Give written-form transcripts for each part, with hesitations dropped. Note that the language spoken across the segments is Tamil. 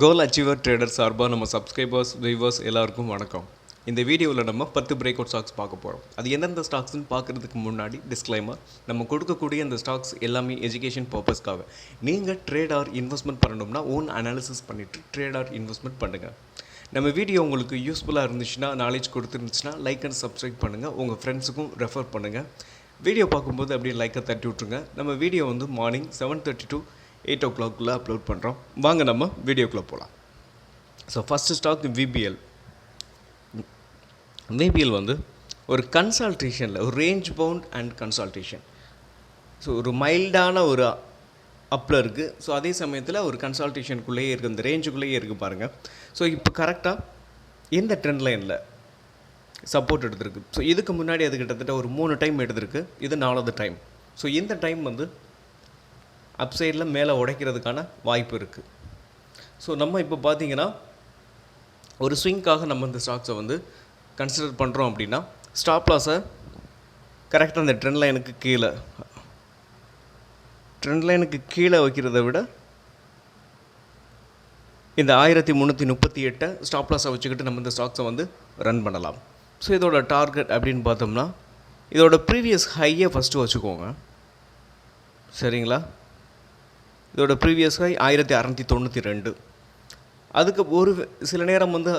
கோல் அச்சீவர் ட்ரேடர் சார்பாக நம்ம சப்ஸ்கிரைபர்ஸ் வியூவர்ஸ் எல்லாருக்கும் வணக்கம். இந்த வீடியோவில் நம்ம 10 பிரேக் அவுட் ஸ்டாக்ஸ் பார்க்க போகிறோம். அது எந்தெந்த ஸ்டாக்ஸ்னு பார்க்குறதுக்கு முன்னாடி டிஸ்க்ளைமர், நம்ம கொடுக்கக்கூடிய இந்த ஸ்டாக்ஸ் எல்லாமே எஜுகேஷன் பர்பஸ்க்காக. நீங்கள் ட்ரேட் ஆர் இன்வெஸ்ட்மெண்ட் பண்ணணும்னா ஓன் அனாலிசிஸ் பண்ணிவிட்டு ட்ரேட் ஆர் இன்வெஸ்ட்மெண்ட் பண்ணுங்கள். நம்ம வீடியோ உங்களுக்கு யூஸ்ஃபுல்லாக இருந்துச்சுன்னா, நாலேஜ் கொடுத்துருந்துச்சுன்னா லைக் அண்ட் சப்ஸ்கிரைப் பண்ணுங்கள், உங்கள் ஃப்ரெண்ட்ஸுக்கும் ரெஃபர் பண்ணுங்கள். வீடியோ பார்க்கும்போது அப்படியே லைக்கை தட்டி விட்ருங்க. நம்ம வீடியோ வந்து மார்னிங் 7:30 to 8 o'clock அப்லோட் பண்ணுறோம். வாங்க நம்ம வீடியோக்குள்ளே போகலாம். So first stock VPL. VPL வந்து ஒரு கன்சல்டேஷனில் ஒரு range bound and consolidation. So ஒரு மைல்டான ஒரு அப்பில் இருக்குது. ஸோ அதே சமயத்தில் ஒரு கன்சல்டேஷனுக்குள்ளேயே இருக்குது, இந்த ரேஞ்சுக்குள்ளேயே இருக்குது பாருங்கள். ஸோ இப்போ கரெக்டாக இந்த ட்ரெண்ட் லைனில் சப்போர்ட் எடுத்திருக்கு. ஸோ இதுக்கு முன்னாடி அது கிட்டத்தட்ட ஒரு 3 டைம் எடுத்திருக்கு, இது 4வது டைம். ஸோ இந்த டைம் வந்து அப்சைடில் மேலே உடைக்கிறதுக்கான வாய்ப்பு இருக்குது. ஸோ நம்ம இப்போ பார்த்தீங்கன்னா ஒரு ஸ்விங்காக நம்ம இந்த ஸ்டாக்ஸை வந்து கன்சிடர் பண்ணுறோம் அப்படின்னா, ஸ்டாப் லாஸை கரெக்டாக அந்த ட்ரெண்ட் லைனுக்கு கீழே வைக்கிறத விட இந்த 1338 ஸ்டாப் லாஸை வச்சுக்கிட்டு நம்ம இந்த ஸ்டாக்ஸை வந்து ரன் பண்ணலாம். ஸோ இதோட டார்கெட் அப்படின்னு பார்த்தோம்னா, இதோட ப்ரீவியஸ் ஹையை ஃபஸ்ட்டு வச்சுக்கோங்க, சரிங்களா? இதோட ப்ரீவியஸ் ஹை 1692. அதுக்கு ஒரு சில நேரம் வந்து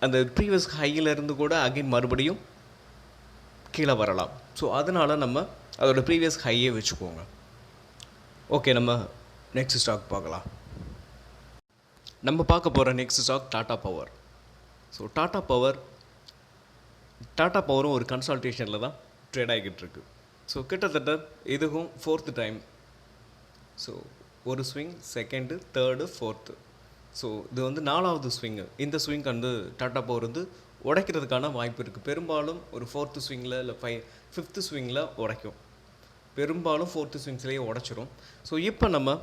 அந்த ப்ரீவியஸ் ஹையிலேருந்து கூட அகைன் மறுபடியும் கீழே வரலாம். ஸோ அதனால் நம்ம அதோட ப்ரீவியஸ் ஹையே வச்சுக்கோங்க. ஓகே, நம்ம நெக்ஸ்ட் ஸ்டாக் பார்க்கலாம். நம்ம பார்க்க போகிற next stock Tata Power. So Tata பவரும் ஒரு கன்சல்டேஷனில் தான் ட்ரேட் ஆகிக்கிட்டு இருக்கு. ஸோ கிட்டத்தட்ட இதுவும் 4th டைம். ஸோ ஒரு swing, second, third, 4th. So இது வந்து 4வது ஸ்விங்கு. இந்த ஸ்விங் வந்து டாடா பவர் வந்து உடைக்கிறதுக்கான வாய்ப்பு இருக்குது. பெரும்பாலும் ஒரு 4th ஸ்விங்கில் இல்லை 5th ஸ்விங்கில் உடைக்கும். பெரும்பாலும் 4th ஸ்விங்ஸ்லேயே உடைச்சிரும். ஸோ இப்போ நம்ம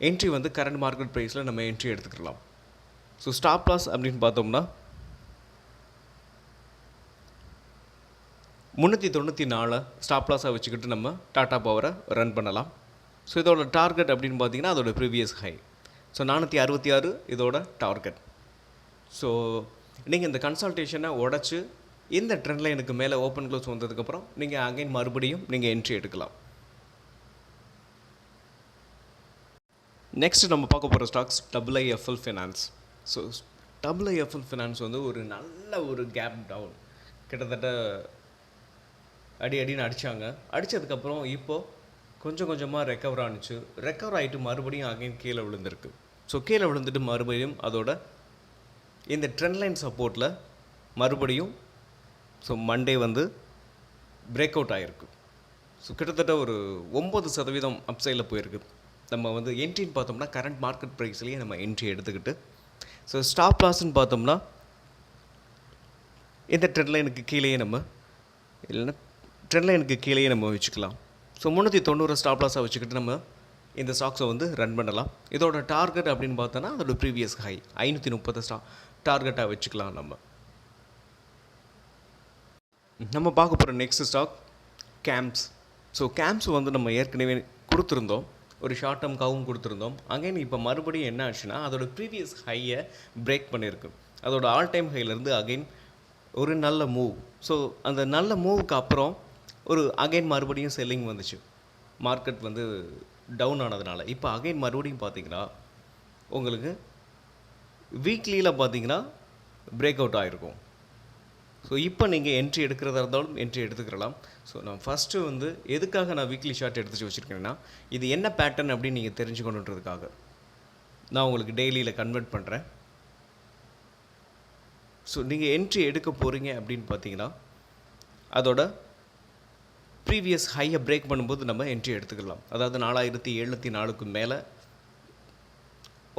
என்ட்ரி வந்து கரண்ட் மார்க்கெட் ப்ரைஸில் நம்ம என்ட்ரி எடுத்துக்கலாம். ஸோ ஸ்டாப் லாஸ் அப்படின்னு பார்த்தோம்னா 394 ஸ்டாப் லாஸாக வச்சுக்கிட்டு நம்ம டாடா பவரை ரன் பண்ணலாம். ஸோ இதோட டார்கெட் அப்படின்னு பார்த்தீங்கன்னா அதோட ப்ரீவியஸ் ஹை. ஸோ 466 இதோட டார்கெட். ஸோ நீங்கள் இந்த கன்சல்டேஷனை உடச்சி இந்த ட்ரெண்ட் லைனுக்கு மேலே ஓப்பன் க்ளோஸ் வந்ததுக்கப்புறம் நீங்கள் அகைன் மறுபடியும் நீங்கள் என்ட்ரி எடுக்கலாம். நெக்ஸ்ட் நம்ம பார்க்க போகிற stocks IIFL finance. So IIFL finance வந்து ஒரு நல்ல ஒரு கேப் டவுன், கிட்டத்தட்ட அடின்னு அடித்தாங்க. அடித்ததுக்கப்புறம் இப்போது கொஞ்சம் கொஞ்சமாக ரெக்கவர் ஆகிட்டு மறுபடியும் அகைன் கீழே விழுந்திருக்கு. ஸோ கீழே விழுந்துட்டு மறுபடியும் அதோட இந்த ட்ரெண்ட் லைன் சப்போர்ட்டில் மறுபடியும் ஸோ மண்டே வந்து பிரேக் அவுட் ஆகிருக்கு. ஸோ கிட்டத்தட்ட ஒரு 9% அப்சைடில் போயிருக்கு. நம்ம வந்து என்ட்ரின்னு பார்த்தோம்னா கரண்ட் மார்க்கெட் ப்ரைஸ்லேயே நம்ம என்ட்ரி எடுத்துக்கிட்டு, ஸோ ஸ்டாப் லாஸ்ன்னு பார்த்தோம்னா இந்த ட்ரெண்ட் லைனுக்கு கீழேயே நம்ம இல்லைன்னா ட்ரெண்ட் லைனுக்கு கீழேயே நம்ம வச்சுக்கலாம். ஸோ 390 ஸ்டாப் லாஸாக வச்சுக்கிட்டு நம்ம இந்த ஸ்டாக்ஸை வந்து ரன் பண்ணலாம். இதோட டார்கெட் அப்படின்னு பார்த்தோன்னா அதோட ப்ரீவியஸ் ஹை 530 டார்கெட்டாக வச்சுக்கலாம். நம்ம பார்க்க போகிற next stock CAMS. So CAMS வந்து நம்ம ஏற்கனவே கொடுத்துருந்தோம், ஒரு ஷார்ட் டேர்ம்காகவும் கொடுத்துருந்தோம். அகைன் இப்போ மறுபடியும் என்ன ஆச்சுன்னா அதோட ப்ரீவியஸ் ஹையை பிரேக் பண்ணியிருக்கு. அதோட ஆல் டைம் ஹைலேருந்து அகைன் ஒரு நல்ல மூவ். ஸோ அந்த நல்ல மூவுக்கு அப்புறம் ஒரு அகைன் மறுபடியும் செல்லிங் வந்துச்சு. மார்க்கெட் வந்து டவுன் ஆனதுனால இப்போ அகைன் மறுபடியும் பார்த்தீங்கன்னா உங்களுக்கு வீக்லியில் பார்த்தீங்கன்னா பிரேக் அவுட் ஆகிருக்கும். ஸோ இப்போ நீங்கள் என்ட்ரி எடுக்கிறதா இருந்தாலும் என்ட்ரி எடுத்துக்கலாம். ஸோ நான் ஃபஸ்ட்டு வந்து எதுக்காக நான் வீக்லி ஷார்ட் எடுத்து வச்சுருக்கேன்னா, இது என்ன பேட்டர்ன் அப்படின்னு நீங்கள் தெரிஞ்சுக்கணுன்றதுக்காக நான் உங்களுக்கு டெய்லியில் கன்வெர்ட் பண்ணுறேன். ஸோ நீங்கள் என்ட்ரி எடுக்க போகிறீங்க அப்படின்னு பார்த்தீங்கன்னா அதோட ப்ரீவியஸ் ஹையை பிரேக் பண்ணும்போது நம்ம என்ட்ரி எடுத்துக்கலாம். அதாவது 4074க்கு மேலே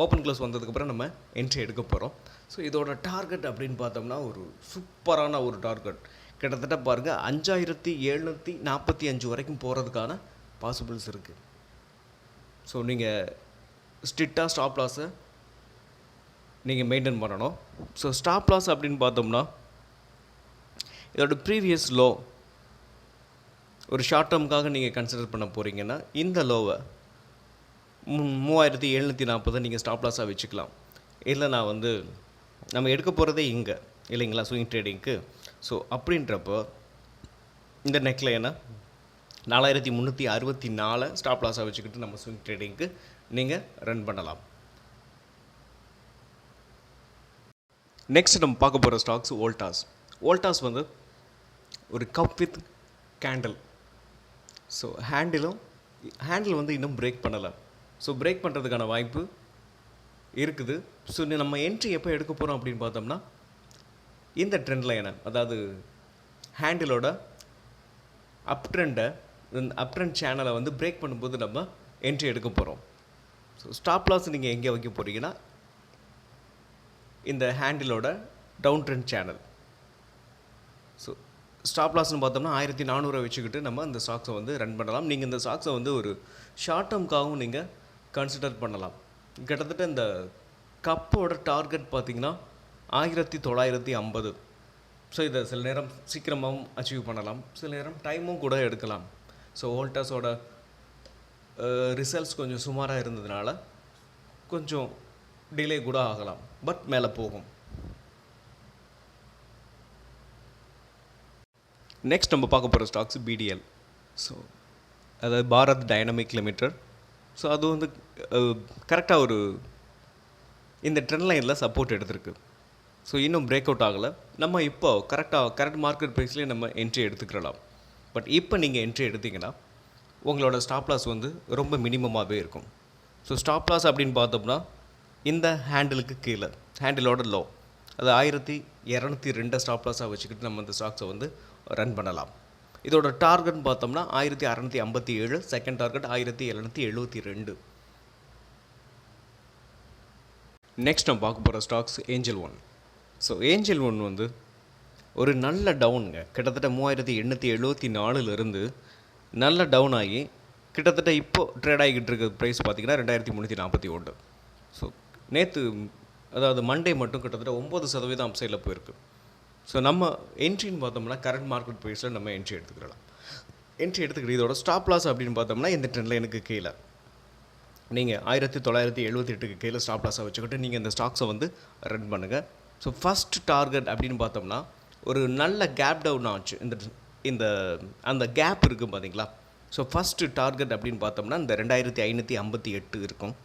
ஓப்பன் க்ளோஸ் வந்ததுக்கப்புறம் நம்ம என்ட்ரி எடுக்க போகிறோம். ஸோ இதோட டார்கெட் அப்படின்னு பார்த்தோம்னா ஒரு சூப்பரான ஒரு டார்கெட். கிட்டத்தட்ட பாருங்கள் 5745 வரைக்கும் போகிறதுக்கான பாசிபிள்ஸ் இருக்குது. ஸோ நீங்கள் ஸ்ட்ரிக்டாக ஸ்டாப் லாஸை நீங்கள் மெயின்டைன் பண்ணணும். ஸோ ஸ்டாப் லாஸ் அப்படின்னு பார்த்தோம்னா இதோட ப்ரீவியஸ் லோ ஒரு ஷார்ட் டேர்முக்காக நீங்கள் கன்சிடர் பண்ண போகிறீங்கன்னா இந்த லோவை 3740 நீங்கள் ஸ்டாப் லாஸாக வச்சுக்கலாம். இல்லை நான் வந்து நம்ம எடுக்க போகிறதே இங்கே இல்லைங்களா ஸ்விங் ட்ரேடிங்க்கு. ஸோ அப்படின்றப்போ இந்த நெக்லைனை 4364 ஸ்டாப் லாஸாக வச்சுக்கிட்டு நம்ம ஸ்விங் ட்ரேடிங்க்கு நீங்கள் ரன் பண்ணலாம். நெக்ஸ்ட் நம்ம பார்க்க போகிற ஸ்டாக்ஸ் வோல்டாஸ். வோல்டாஸ் வந்து ஒரு cup with candle. So handle வந்து இன்னும் பிரேக் பண்ணலை. ஸோ பிரேக் பண்ணுறதுக்கான வாய்ப்பு இருக்குது. ஸோ நம்ம என்ட்ரி எப்போ எடுக்க போகிறோம் அப்படின்னு பார்த்தோம்னா இந்த ட்ரெண்ட் லைனை, அதாவது ஹேண்டிலோட அப் ட்ரெண்ட் சேனலை வந்து பிரேக் பண்ணும்போது நம்ம என்ட்ரி எடுக்க போகிறோம். ஸோ ஸ்டாப் லாஸ் நீங்கள் எங்கே வைக்க போகிறீங்கன்னா இந்த ஹேண்டிலோட down trend channel. So stop லாஸ்ன்னு பார்த்தோம்னா 1400 வச்சுக்கிட்டு நம்ம இந்த ஸ்டாக்ஸை வந்து ரன் பண்ணலாம். நீங்கள் இந்த ஸ்டாக்ஸை வந்து ஒரு ஷார்ட் டேர்ம்காகவும் நீங்கள் கன்சிடர் பண்ணலாம். கிட்டத்தட்ட இந்த கப்போட டார்கெட் பார்த்திங்கன்னா 1950. ஸோ இதை சில நேரம் சீக்கிரமாகவும் அச்சீவ் பண்ணலாம், சில நேரம் டைமும் கூட எடுக்கலாம். ஸோ வோல்டாஸோட ரிசல்ட்ஸ் கொஞ்சம் சுமாராக இருந்ததுனால கொஞ்சம் டிலே கூட ஆகலாம், பட் மேலே போகும். நெக்ஸ்ட் நம்ம பார்க்க போகிற ஸ்டாக்ஸ் பிடிஎல். ஸோ அதாவது பாரத் டைனமிக் லிமிடெட். ஸோ அது வந்து கரெக்டாக ஒரு இந்த ட்ரெண்ட் லைனில் சப்போர்ட் எடுத்திருக்கு. ஸோ இன்னும் பிரேக் அவுட் ஆகலை. நம்ம இப்போ கரெக்ட் மார்க்கெட் ப்ரைஸ்லேயே நம்ம என்ட்ரி எடுத்துக்கலாம். பட் இப்போ நீங்கள் என்ட்ரி எடுத்திங்கன்னா உங்களோட ஸ்டாப் லாஸ் வந்து ரொம்ப மினிமமாகவே இருக்கும். ஸோ ஸ்டாப் லாஸ் அப்படின்னு பார்த்தோம்னா இந்த ஹேண்டிலுக்கு கீழே, ஹேண்டிலோட லோ, அது 1202 ஸ்டாப் லாஸாக வச்சுக்கிட்டு நம்ம இந்த ஸ்டாக்ஸை வந்து ரன் பண்ணலாம். இதோட டார்கெட்னு பார்த்தோம்னா 1657, செகண்ட் டார்கெட் 1772. நெக்ஸ்ட் நம்ம பார்க்க போகிற stocks angel one. So angel one வந்து ஒரு நல்ல டவுனுங்க. கிட்டத்தட்ட 3874 நல்ல டவுன் ஆகி கிட்டத்தட்ட இப்போது ட்ரேட் ஆகிக்கிட்டு இருக்க ப்ரைஸ் பார்த்திங்கன்னா 2341. ஸோ நேற்று, அதாவது மண்டே மட்டும் கிட்டத்தட்ட 9% அப்சைடில் போயிருக்கு. ஸோ நம்ம என்ட்ரின்னு பார்த்தோம்னா கரண்ட் மார்க்கெட் ப்ரைஸில் நம்ம என்ட்ரி எடுத்துக்கலாம். என்ட்ரி எடுத்துக்கிட்டு இதோட ஸ்டாப் லாஸ் அப்படின்னு பார்த்தோம்னா இந்த ட்ரெண்டில் எனக்கு கீழே நீங்கள் 1978 கீழே ஸ்டாப் லாஸாக வச்சுக்கிட்டு நீங்கள் இந்த ஸ்டாக்ஸை வந்து ரன் பண்ணுங்கள். ஸோ ஃபஸ்ட் டார்கெட் அப்படின்னு பார்த்தோம்னா ஒரு நல்ல கேப் டவுன் ஆச்சு. இந்த அந்த கேப் இருக்குது பார்த்தீங்களா. ஸோ ஃபஸ்ட்டு டார்கெட் அப்படின்னு பார்த்தோம்னா இந்த 2558 இருக்கும்.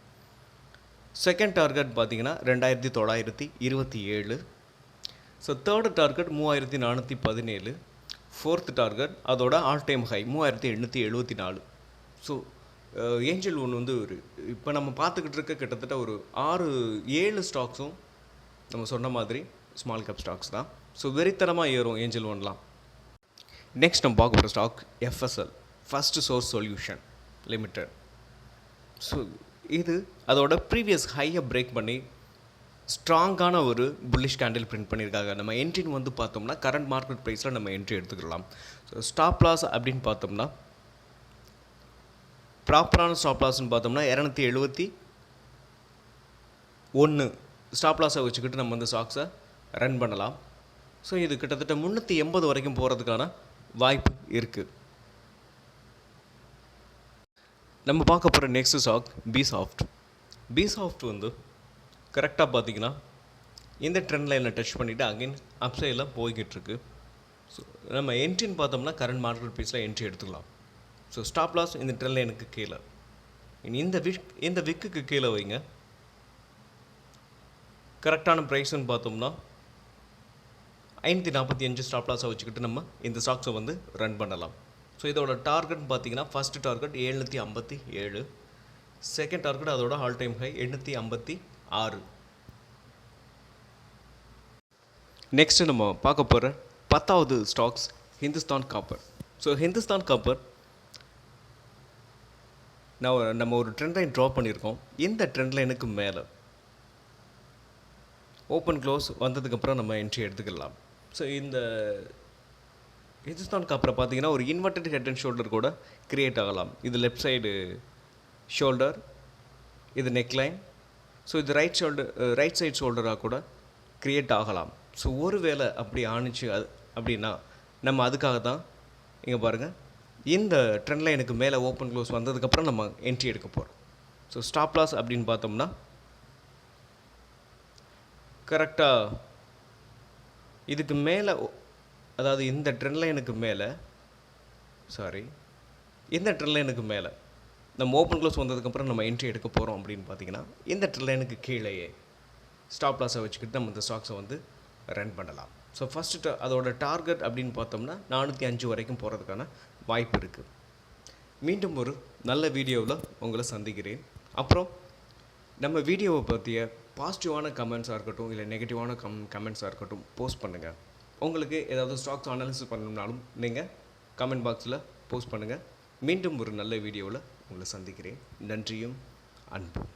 செகண்ட் டார்கெட் பார்த்தீங்கன்னா 2927. So third target 3417. Fourth target அதோட all time high 3874. So Angel ஒன்று வந்து ஒரு இப்போ நம்ம பார்த்துக்கிட்டு இருக்க கிட்டத்தட்ட ஒரு 6-7 ஸ்டாக்ஸும் நம்ம சொன்ன மாதிரி ஸ்மால் கேப் ஸ்டாக்ஸ் தான். ஸோ வெறித்தனமாக ஏறும் ஏஞ்சல் ஒன்லாம். நெக்ஸ்ட் நம்ம பார்க்க போகிற stock FSL, first source solution limited. So இது அதோட ப்ரீவியஸ் ஹையை பிரேக் பண்ணி ஸ்ட்ராங்கான ஒரு புல்லிஷ் கேண்டில் பிரிண்ட் பண்ணியிருக்காங்க. நம்ம என்ட்ரின்னு வந்து பார்த்தோம்னா கரண்ட் மார்க்கெட் ப்ரைஸில் நம்ம என்ட்ரி எடுத்துக்கலாம். ஸோ ஸ்டாப் லாஸ் அப்படின்னு பார்த்தோம்னா ப்ராப்பரான ஸ்டாப் லாஸ்ன்னு பார்த்தோம்னா 271 ஸ்டாப் லாஸை வச்சுக்கிட்டு நம்ம இந்த ஸ்டாக்ஸை ரன் பண்ணலாம். ஸோ இது கிட்டத்தட்ட 380 வரைக்கும் போகிறதுக்கான வாய்ப்பு இருக்குது. நம்ம பார்க்க போகிற நெக்ஸ்ட் ஸ்டாக் பிசாஃப்ட். பிசாஃப்ட் வந்து கரெக்டாக பார்த்திங்கன்னா இந்த ட்ரெண்ட் லைனில் டச் பண்ணிவிட்டு அகைன் அப்சைடில் போய்கிட்டு இருக்கு. ஸோ நம்ம என்ட்ரின்னு பார்த்தோம்னா கரண்ட் மார்க்கெட் ப்ரைஸில் என்ட்ரி எடுத்துக்கலாம். ஸோ ஸ்டாப் லாஸ் இந்த ட்ரெண்ட் லைனுக்கு கீழே, இந்த விக்குக்கு கீழே வைங்க. கரெக்டான ப்ரைஸ்ன்னு பார்த்தோம்னா 545 ஸ்டாப் லாஸை வச்சுக்கிட்டு நம்ம இந்த ஸ்டாக்ஸை வந்து ரன் பண்ணலாம். ஸோ இதோட டார்கெட் பார்த்தீங்கன்னா ஃபஸ்ட்டு டார்கெட் 757, செகண்ட் டார்கெட் அதோட ஆல் டைம் ஹை 856. நெக்ஸ்ட்டு நம்ம பார்க்க போகிற 10வது ஸ்டாக்ஸ் ஹிந்துஸ்தான் காப்பர். ஸோ ஹிந்துஸ்தான் காப்பர் நம்ம ஒரு ட்ரெண்ட் லைன் ட்ரா பண்ணியிருக்கோம். இந்த ட்ரெண்ட் லைனுக்கு மேலே ஓப்பன் க்ளோஸ் வந்ததுக்கப்புறம் நம்ம என்ட்ரி எடுத்துக்கலாம். ஸோ இந்த ஹிந்துஸ்தான் காப்பரை பார்த்தீங்கன்னா ஒரு இன்வெர்டட் ஹெட் அண்ட் ஷோல்டர் கூட க்ரியேட் ஆகலாம். இது லெஃப்ட் சைடு ஷோல்டர், இது நெக்லைன். ஸோ இது ரைட் சைடு ஷோல்டராக கூட க்ரியேட் ஆகலாம். ஸோ ஒரு வேளை அப்படி ஆணிச்சு அப்படின்னா நம்ம அதுக்காக தான் இங்கே பாருங்கள் இந்த ட்ரெண்ட் லைனுக்கு மேலே ஓப்பன் க்ளோஸ் வந்ததுக்கப்புறம் நம்ம என்ட்ரி எடுக்க போகிறோம். ஸோ ஸ்டாப் லாஸ் அப்படின்னு பார்த்தோம்னா கரெக்டாக இதுக்கு மேலே, அதாவது இந்த ட்ரெண்ட் லைனுக்கு மேலே, சாரி இந்த ட்ரெண்ட் லைனுக்கு மேலே நம்ம ஓப்பன் க்ளோஸ் வந்ததுக்கப்புறம் நம்ம என்ட்ரி எடுக்க போகிறோம் அப்படின்னு பார்த்தீங்கன்னா, இந்த ட்ரெண்ட் லைனுக்கு கீழேயே ஸ்டாப் லாஸை வச்சுக்கிட்டு நம்ம இந்த ஸ்டாக்ஸை வந்து ரன் பண்ணலாம். ஸோ ஃபஸ்ட்டு அதோட டார்கெட் அப்படின்னு பார்த்தோம்னா 405 வரைக்கும் போகிறதுக்கான வாய்ப்பு இருக்குது. மீண்டும் ஒரு நல்ல வீடியோவில் உங்களை சந்திக்கிறேன். அப்புறம் நம்ம வீடியோவை பற்றிய பாசிட்டிவான கமெண்ட்ஸாக இருக்கட்டும், இல்லை நெகட்டிவான கமெண்ட்ஸாக இருக்கட்டும் போஸ்ட் பண்ணுங்கள். உங்களுக்கு ஏதாவது ஸ்டாக்ஸ் அனாலிசிஸ் பண்ணணும்னாலும் நீங்கள் கமெண்ட் பாக்ஸில் போஸ்ட் பண்ணுங்கள். மீண்டும் ஒரு நல்ல வீடியோவில் உங்களை சந்திக்கிறேன். நன்றியும் அன்பும்.